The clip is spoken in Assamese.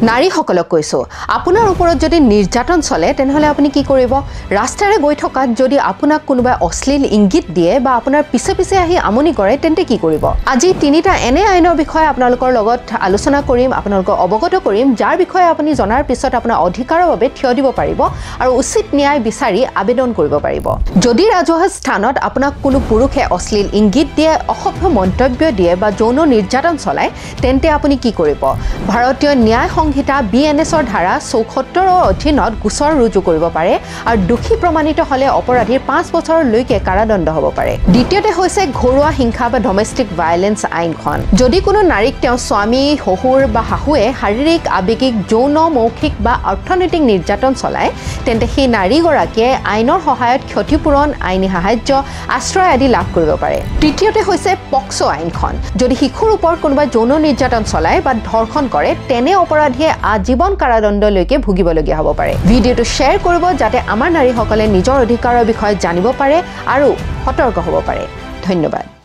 নাৰীসকলক কৈছো আপোনাৰ ওপৰত যদি নিৰ্যাতন চলে তেনেহলে আপুনি কি কৰিব ৰাস্তাৰে গৈ থকাত যদি আপোনাক কোনোবাই অশ্লীল ইংগিত দিয়ে বা আপোনাৰ পিছে পিছে আহি আমনি কৰে তেন্তে কি কৰিব আজি তিনিটা এনে আইনৰ বিষয়ে আপোনালোকৰ লগত আলোচনা কৰিম আপোনালোকক অৱগত কৰিম যাৰ বিষয়ে আপুনি জনাৰ পিছত আপোনাৰ অধিকাৰৰ বাবে থিয় দিব পাৰিব আৰু উচিত ন্যায় বিচাৰি আবেদন কৰিব পাৰিব যদি ৰাজহুৱা স্থানত আপোনাক কোনো পুৰুষে অশ্লীল ইংগিত দিয়ে অসভ্য মন্তব্য দিয়ে বা যৌন নিৰ্যাতন চলায় তেন্তে আপুনি কি কৰিব ভাৰতীয় ন্যায় সংহিতা বিএনএছৰ ধাৰা ৭৪ৰ অধীনত গোচৰ ৰুজু কৰিব পাৰে আৰু দোষী প্ৰমাণিত হলে অপৰাধীৰ ৫ বছৰলৈকে কাৰাদণ্ড হ'ব পাৰে দ্বিতীয়তে হৈছে ঘৰুৱা হিংসা বা ডমেষ্টিক ভায়োলেন্স আইনখন যদি কোনো নাৰীক তেওঁ স্বামী শহুৰ বা শাহুৱে শাৰীৰিক আৱেগিক যৌন মৌখিক বা অৰ্থনৈতিক নিৰ্যাতন চলায় তেন্তে সেই নাৰীগৰাকীয়ে আইনৰ সহায়ত ক্ষতিপূৰণ আইনী সাহায্য আশ্ৰয় আদি লাভ কৰিব পাৰে তৃতীয়তে হৈছে পক্সো আইনখন যদি শিশুৰ ওপৰত কোনোবা যৌন নিৰ্যাতন চলায় বা ধৰ্ষণ কৰে তেনে অপৰাধীয়ে আজীৱন কাৰাদণ্ডলৈকে ভুগিবলগীয়া হ'ব পাৰে ভিডিঅ'টো শ্বেয়াৰ কৰিব যাতে আমাৰ নাৰীসকলে নিজৰ অধিকাৰৰ বিষয়ে জানিব পাৰে আৰু সতৰ্ক হ'ব পাৰে ধন্যবাদ